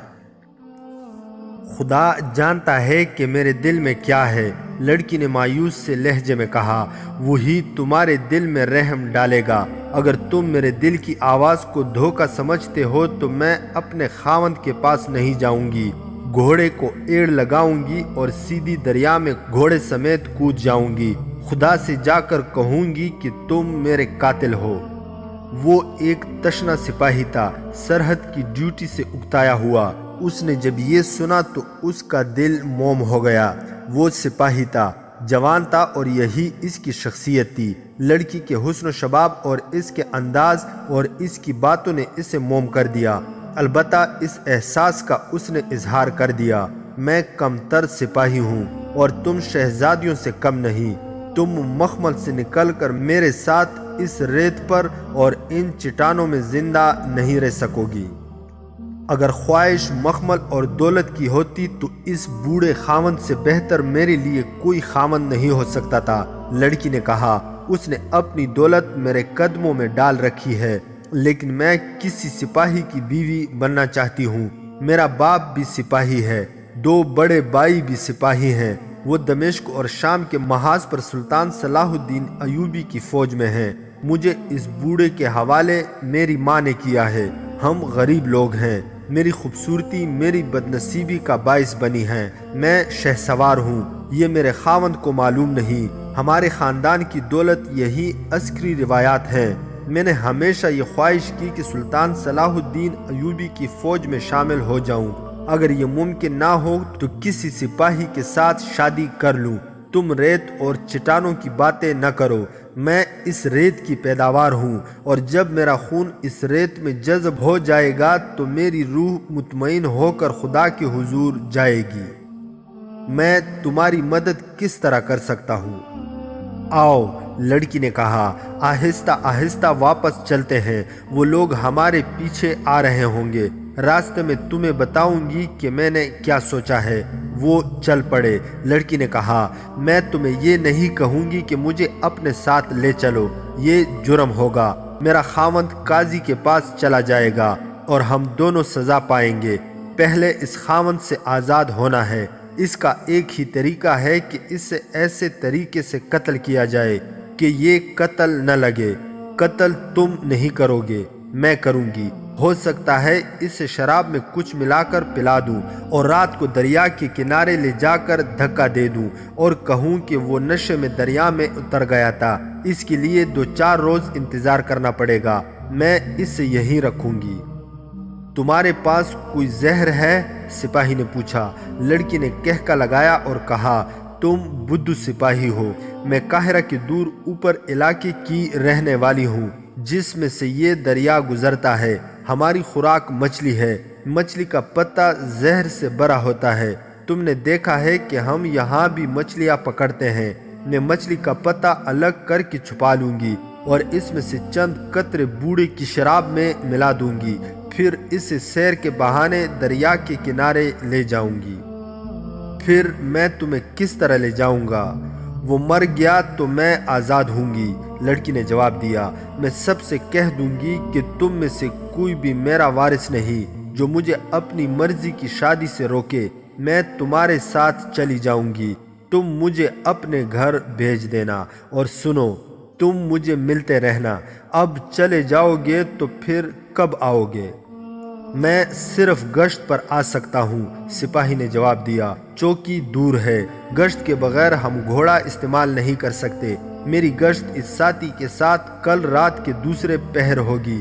خدا جانتا ہے کہ میرے دل میں کیا ہے، لڑکی نے مایوس سے لہجے میں کہا۔ وہی تمہارے دل میں رحم ڈالے گا۔ اگر تم میرے دل کی آواز کو دھوکہ سمجھتے ہو تو میں اپنے خاوند کے پاس نہیں جاؤں گی، گھوڑے کو ایڑ لگاؤں گی اور سیدھی دریا میں گھوڑے سمیت کود جاؤں گی۔ خدا سے جا کر کہوں گی کہ تم میرے قاتل ہو۔ وہ ایک تشنا سپاہی تھا، سرحد کی ڈیوٹی سے اکتایا ہوا۔ اس نے جب یہ سنا تو اس کا دل موم ہو گیا۔ وہ سپاہی تھا، جوان تھا اور یہی اس کی شخصیت تھی۔ لڑکی کے حسن و شباب اور اس کے انداز اور اس کی باتوں نے اسے موم کر دیا۔ البتہ اس احساس کا اس نے اظہار کر دیا، میں کم تر سپاہی ہوں اور تم شہزادیوں سے کم نہیں۔ تم مخمل سے نکل کر میرے ساتھ اس ریت پر اور ان چٹانوں میں زندہ نہیں رہ سکو گی۔ اگر خواہش مخمل اور دولت کی ہوتی تو اس بوڑھے خاوند سے بہتر میرے لیے کوئی خاوند نہیں ہو سکتا تھا، لڑکی نے کہا۔ اس نے اپنی دولت میرے قدموں میں ڈال رکھی ہے، لیکن میں کسی سپاہی کی بیوی بننا چاہتی ہوں۔ میرا باپ بھی سپاہی ہے، دو بڑے بھائی بھی سپاہی ہیں، وہ دمشق اور شام کے محاذ پر سلطان صلاح الدین ایوبی کی فوج میں ہیں۔ مجھے اس بوڑھے کے حوالے میری ماں نے کیا ہے۔ ہم غریب لوگ ہیں، میری خوبصورتی میری بدنصیبی کا باعث بنی ہے۔ میں شہسوار ہوں، یہ میرے خاوند کو معلوم نہیں۔ ہمارے خاندان کی دولت یہی عسکری روایات ہیں۔ میں نے ہمیشہ یہ خواہش کی کہ سلطان صلاح الدین ایوبی کی فوج میں شامل ہو جاؤں۔ اگر یہ ممکن نہ ہو تو کسی سپاہی کے ساتھ شادی کر لوں۔ تم ریت اور چٹانوں کی باتیں نہ کرو، میں اس ریت کی پیداوار ہوں، اور جب میرا خون اس ریت میں جذب ہو جائے گا تو میری روح مطمئن ہو کر خدا کے حضور جائے گی۔ میں تمہاری مدد کس طرح کر سکتا ہوں؟ آؤ، لڑکی نے کہا، آہستہ آہستہ واپس چلتے ہیں، وہ لوگ ہمارے پیچھے آ رہے ہوں گے۔ راستے میں تمہیں بتاؤں گی کہ میں نے کیا سوچا ہے۔ وہ چل پڑے۔ لڑکی نے کہا، میں تمہیں یہ نہیں کہوں گی کہ مجھے اپنے ساتھ لے چلو، یہ جرم ہوگا۔ میرا خاوند قاضی کے پاس چلا جائے گا اور ہم دونوں سزا پائیں گے۔ پہلے اس خاوند سے آزاد ہونا ہے، اس کا ایک ہی طریقہ ہے کہ اسے ایسے طریقے سے قتل کیا جائے کہ یہ قتل نہ لگے۔ قتل تم نہیں کرو گے، میں کروں گی۔ ہو سکتا ہے اسے شراب میں کچھ ملا کر پلا دوں اور رات کو دریا کے کنارے لے جا کر دھکا دے دوں اور کہوں کہ وہ نشے میں دریا میں اتر گیا تھا۔ اس کے لیے 2-4 روز انتظار کرنا پڑے گا۔ میں اسے یہیں رکھوں گی۔ تمہارے پاس کوئی زہر ہے؟ سپاہی نے پوچھا۔ لڑکی نے کہکا لگایا اور کہا، تم بدھو سپاہی ہو۔ میں قاہرہ کے دور اوپر علاقے کی رہنے والی ہوں جس میں سے یہ دریا گزرتا ہے۔ ہماری خوراک مچھلی ہے۔ مچھلی کا پتہ زہر سے بھرا ہوتا ہے۔ تم نے دیکھا ہے کہ ہم یہاں بھی مچھلیاں پکڑتے ہیں۔ میں مچھلی کا پتہ الگ کر کے چھپا لوں گی اور اس میں سے چند قطرے بوڑے کی شراب میں ملا دوں گی، پھر اسے سیر کے بہانے دریا کے کنارے لے جاؤں گی۔ پھر میں تمہیں کس طرح لے جاؤں گا؟ وہ مر گیا تو میں آزاد ہوں گی۔ لڑکی نے جواب دیا، میں سب سے کہہ دوں گی کہ تم میں سے کوئی بھی میرا وارث نہیں جو مجھے اپنی مرضی کی شادی سے روکے۔ میں تمہارے ساتھ چلی جاؤں گی۔ تم مجھے اپنے گھر بھیج دینا اور سنو، تم مجھے ملتے رہنا۔ اب چلے جاؤ گے تو پھر کب آؤ گے؟ میں صرف گشت پر آ سکتا ہوں، سپاہی نے جواب دیا۔ چوکی دور ہے، گشت کے بغیر ہم گھوڑا استعمال نہیں کر سکتے۔ میری گشت اس ساتھی کے ساتھ کل رات کے دوسرے پہر ہوگی۔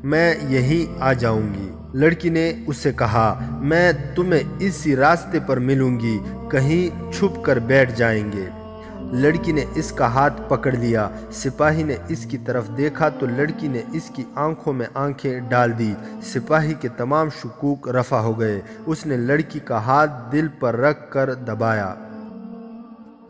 میں یہیں آ جاؤں گی۔ لڑکی نے اسے کہا، میں تمہیں اسی راستے پر ملوں گی، کہیں چھپ کر بیٹھ جائیں گے۔ لڑکی نے اس کا ہاتھ پکڑ لیا۔ سپاہی نے اس کی طرف دیکھا تو لڑکی نے اس کی آنکھوں میں آنکھیں ڈال دی۔ سپاہی کے تمام شکوک رفع ہو گئے۔ اس نے لڑکی کا ہاتھ دل پر رکھ کر دبایا۔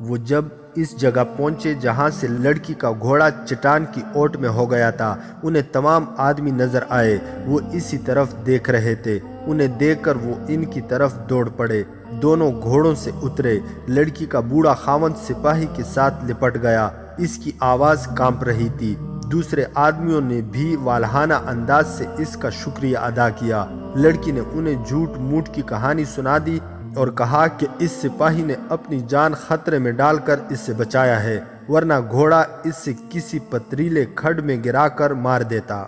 وہ جب اس جگہ پہنچے جہاں سے لڑکی کا گھوڑا چٹان کی اوٹ میں ہو گیا تھا، انہیں تمام آدمی نظر آئے۔ وہ اسی طرف دیکھ رہے تھے۔ انہیں دیکھ کر وہ ان کی طرف دوڑ پڑے۔ دونوں گھوڑوں سے اترے۔ لڑکی کا بوڑھا خاوند سپاہی کے ساتھ لپٹ گیا۔ اس کی آواز کانپ رہی تھی۔ دوسرے آدمیوں نے بھی والہانہ انداز سے اس کا شکریہ ادا کیا۔ لڑکی نے انہیں جھوٹ موٹ کی کہانی سنا دی اور کہا کہ اس سپاہی نے اپنی جان خطرے میں ڈال کر اس سے بچایا ہے، ورنہ گھوڑا اس سے کسی پتریلے کھڈ میں گرا کر مار دیتا۔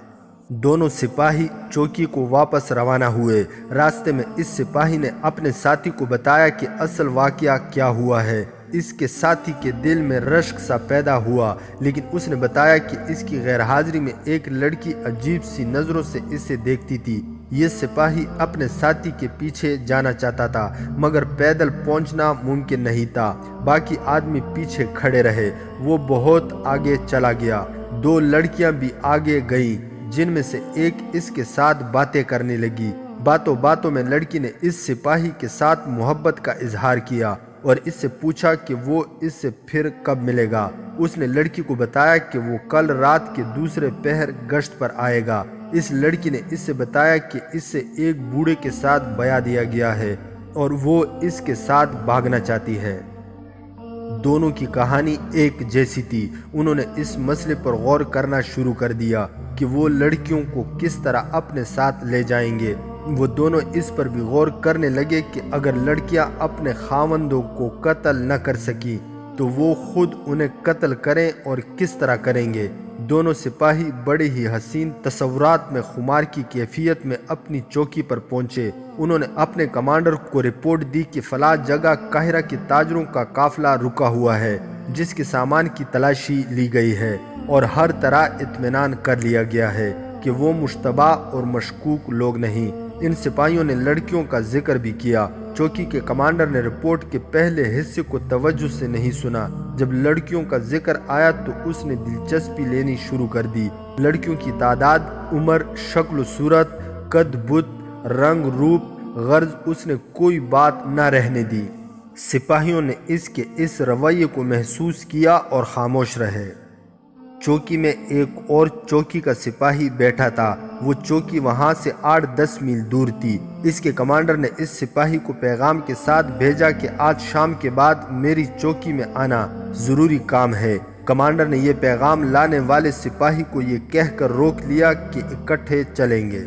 دونوں سپاہی چوکی کو واپس روانہ ہوئے۔ راستے میں اس سپاہی نے اپنے ساتھی کو بتایا کہ اصل واقعہ کیا ہوا ہے۔ اس کے ساتھی کے دل میں رشک سا پیدا ہوا، لیکن اس نے بتایا کہ اس کی غیر حاضری میں ایک لڑکی عجیب سی نظروں سے اسے دیکھتی تھی۔ یہ سپاہی اپنے ساتھی کے پیچھے جانا چاہتا تھا، مگر پیدل پہنچنا ممکن نہیں تھا۔ باقی آدمی پیچھے کھڑے رہے۔ وہ بہت آگے چلا گیا۔ 2 لڑکیاں بھی آگے گئیں، جن میں سے ایک اس کے ساتھ باتیں کرنے لگی۔ باتوں باتوں میں لڑکی نے اس سپاہی کے ساتھ محبت کا اظہار کیا اور اس سے پوچھا کہ وہ اس سے پھر کب ملے گا۔ اس نے لڑکی کو بتایا کہ وہ کل رات کے دوسرے پہر گشت پر آئے گا۔ اس لڑکی نے اس سے بتایا کہ اس سے ایک بوڑھے کے ساتھ بیع دیا گیا ہے اور وہ اس کے ساتھ بھاگنا چاہتی ہے۔ دونوں کی کہانی ایک جیسی تھی۔ انہوں نے اس مسئلے پر غور کرنا شروع کر دیا کہ وہ لڑکیوں کو کس طرح اپنے ساتھ لے جائیں گے۔ وہ دونوں اس پر بھی غور کرنے لگے کہ اگر لڑکیاں اپنے خاوندوں کو قتل نہ کر سکی تو وہ خود انہیں قتل کریں اور کس طرح کریں گے۔ دونوں سپاہی بڑے ہی حسین تصورات میں خمار کی کیفیت میں اپنی چوکی پر پہنچے۔ انہوں نے اپنے کمانڈر کو رپورٹ دی کہ فلاں جگہ قاہرہ کے تاجروں کا قافلہ رکا ہوا ہے، جس کے سامان کی تلاشی لی گئی ہے اور ہر طرح اطمینان کر لیا گیا ہے کہ وہ مشتبہ اور مشکوک لوگ نہیں۔ ان سپاہیوں نے لڑکیوں کا ذکر بھی کیا۔ چوکی کے کمانڈر نے رپورٹ کے پہلے حصے کو توجہ سے نہیں سنا۔ جب لڑکیوں کا ذکر آیا تو اس نے دلچسپی لینی شروع کر دی۔ لڑکیوں کی تعداد، عمر، شکل و صورت، قد بت، رنگ روپ، غرض اس نے کوئی بات نہ رہنے دی۔ سپاہیوں نے اس کے اس رویے کو محسوس کیا اور خاموش رہے۔ چوکی میں ایک اور چوکی کا سپاہی بیٹھا تھا۔ وہ چوکی وہاں سے 8-10 میل دور تھی۔ اس کے کمانڈر نے اس سپاہی کو پیغام کے ساتھ بھیجا کہ آج شام کے بعد میری چوکی میں آنا، ضروری کام ہے۔ کمانڈر نے یہ پیغام لانے والے سپاہی کو یہ کہہ کر روک لیا کہ اکٹھے چلیں گے۔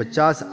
50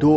2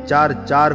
4-4,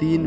3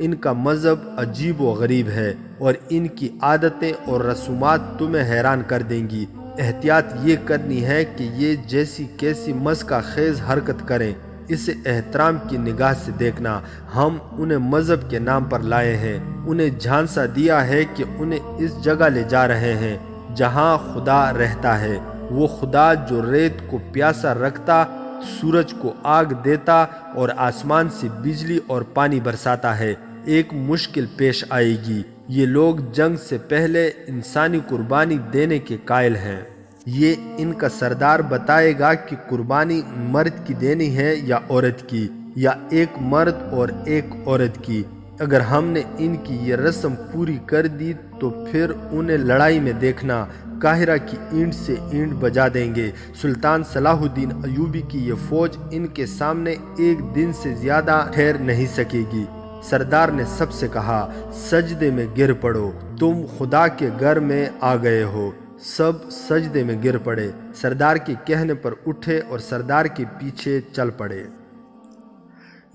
ان کا مذہب عجیب و غریب ہے اور ان کی عادتیں اور رسومات تمہیں حیران کر دیں گی۔ احتیاط یہ کرنی ہے کہ یہ جیسی کیسی مسکہ خیز حرکت کریں، اسے احترام کی نگاہ سے دیکھنا۔ ہم انہیں مذہب کے نام پر لائے ہیں، انہیں جھانسا دیا ہے کہ انہیں اس جگہ لے جا رہے ہیں جہاں خدا رہتا ہے، وہ خدا جو ریت کو پیاسا رکھتا، سورج کو آگ دیتا اور آسمان سے بجلی اور پانی برساتا ہے۔ ایک مشکل پیش آئے گی، یہ لوگ جنگ سے پہلے انسانی قربانی دینے کے قائل ہیں۔ یہ ان کا سردار بتائے گا کہ قربانی مرد کی دینی ہے یا عورت کی، یا ایک مرد اور ایک عورت کی۔ اگر ہم نے ان کی یہ رسم پوری کر دی تو پھر انہیں لڑائی میں دیکھنا، قاہرہ کی اینٹ سے اینٹ بجا دیں گے۔ سلطان صلاح الدین ایوبی کی یہ فوج ان کے سامنے ایک دن سے زیادہ ٹھہر نہیں سکے گی۔ سردار نے سب سے کہا، سجدے میں گر پڑو، تم خدا کے گھر میں آ گئے ہو۔ سب سجدے میں گر پڑے، سردار کے کہنے پر اٹھے اور سردار کے پیچھے چل پڑے۔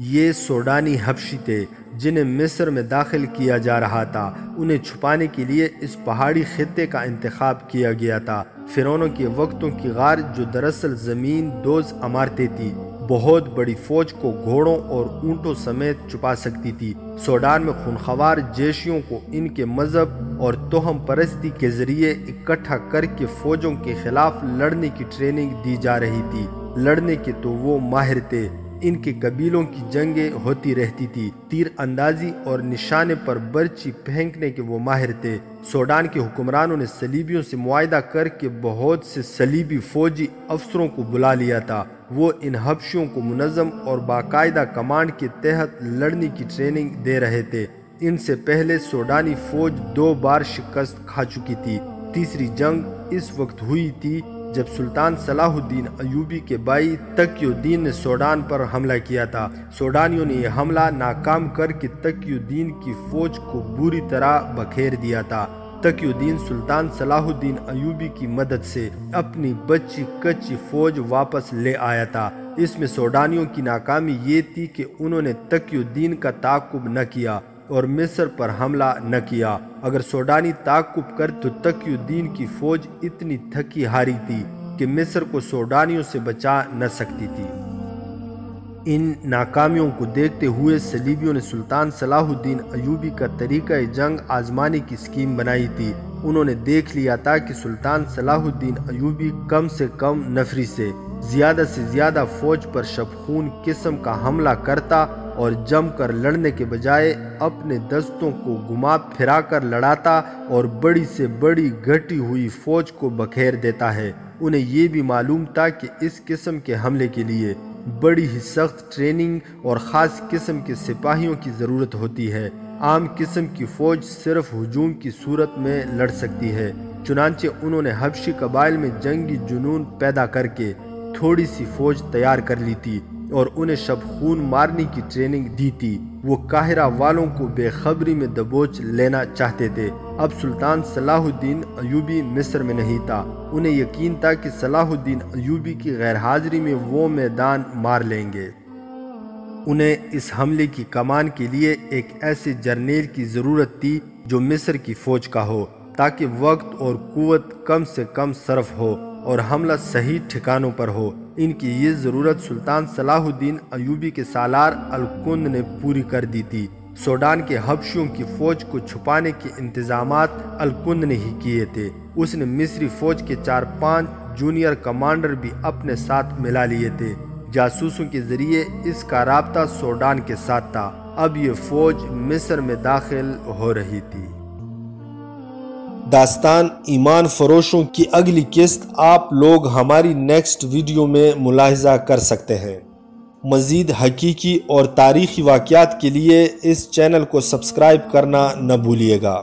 یہ سوڈانی حبشی تھے جنہیں مصر میں داخل کیا جا رہا تھا، انہیں چھپانے کے لیے اس پہاڑی خطے کا انتخاب کیا گیا تھا۔ فرعونوں کے وقتوں کی غار جو دراصل زمین دوز عمارتیں تھیں، بہت بڑی فوج کو گھوڑوں اور اونٹوں سمیت چھپا سکتی تھی۔ سوڈان میں خونخوار جیشیوں کو ان کے مذہب اور توہم پرستی کے ذریعے اکٹھا کر کے فوجوں کے خلاف لڑنے کی ٹریننگ دی جا رہی تھی۔ لڑنے کے تو وہ ماہر تھے، ان کے قبیلوں کی جنگیں ہوتی رہتی تھی، تیر اندازی اور نشانے پر برچی پھینکنے کے وہ ماہر تھے۔ سوڈان کے حکمرانوں نے صلیبیوں سے معاہدہ کر کے بہت سے صلیبی فوجی افسروں کو بلا لیا تھا، وہ ان حبشیوں کو منظم اور باقاعدہ کمانڈ کے تحت لڑنے کی ٹریننگ دے رہے تھے۔ ان سے پہلے سوڈانی فوج 2 بار شکست کھا چکی تھی۔ تیسری جنگ اس وقت ہوئی تھی جب سلطان صلاح الدین ایوبی کے بھائی تقی الدین نے سوڈان پر حملہ کیا تھا۔ سوڈانیوں نے یہ حملہ ناکام کر کے تقی الدین کی فوج کو بری طرح بکھیر دیا تھا۔ تقی الدین سلطان صلاح الدین ایوبی کی مدد سے اپنی بچی کچی فوج واپس لے آیا تھا۔ اس میں سوڈانیوں کی ناکامی یہ تھی کہ انہوں نے تقی الدین کا تعاقب نہ کیا اور مصر پر حملہ نہ کیا۔ اگر سوڈانی تعاقب کر تو تقی الدین کی فوج اتنی تھکی ہاری تھی کہ مصر کو سوڈانیوں سے بچا نہ سکتی تھی۔ ان ناکامیوں کو دیکھتے ہوئے صلیبیوں نے سلطان صلاح الدین ایوبی کا طریقہ جنگ آزمانے کی اسکیم بنائی تھی۔ انہوں نے دیکھ لیا تھا کہ سلطان صلاح الدین ایوبی کم سے کم نفری سے زیادہ فوج پر شبخون قسم کا حملہ کرتا اور جم کر لڑنے کے بجائے اپنے دستوں کو گھما پھرا کر لڑاتا اور بڑی سے بڑی گھٹی ہوئی فوج کو بکھیر دیتا ہے۔ انہیں یہ بھی معلوم تھا کہ اس قسم کے حملے کے لیے بڑی ہی سخت ٹریننگ اور خاص قسم کے سپاہیوں کی ضرورت ہوتی ہے۔ عام قسم کی فوج صرف ہجوم کی صورت میں لڑ سکتی ہے۔ چنانچہ انہوں نے حبشی قبائل میں جنگی جنون پیدا کر کے تھوڑی سی فوج تیار کر لی تھی اور انہیں شب خون مارنے کی ٹریننگ دی تھی۔ وہ قاہرہ والوں کو بے خبری میں دبوچ لینا چاہتے تھے۔ اب سلطان صلاح الدین ایوبی مصر میں نہیں تھا، انہیں یقین تھا کہ صلاح الدین ایوبی کی غیر حاضری میں وہ میدان مار لیں گے۔ انہیں اس حملے کی کمان کے لیے ایک ایسے جرنیل کی ضرورت تھی جو مصر کی فوج کا ہو، تاکہ وقت اور قوت کم سے کم صرف ہو اور حملہ صحیح ٹھکانوں پر ہو۔ ان کی یہ ضرورت سلطان صلاح الدین ایوبی کے سالار الکند نے پوری کر دی تھی۔ سوڈان کے حبشیوں کی فوج کو چھپانے کے انتظامات الکند نے ہی کیے تھے۔ اس نے مصری فوج کے 4-5 جونیئر کمانڈر بھی اپنے ساتھ ملا لیے تھے۔ جاسوسوں کے ذریعے اس کا رابطہ سوڈان کے ساتھ تھا۔ اب یہ فوج مصر میں داخل ہو رہی تھی۔ داستان ایمان فروشوں کی اگلی قسط آپ لوگ ہماری نیکسٹ ویڈیو میں ملاحظہ کر سکتے ہیں۔ مزید حقیقی اور تاریخی واقعات کے لیے اس چینل کو سبسکرائب کرنا نہ بھولیے گا۔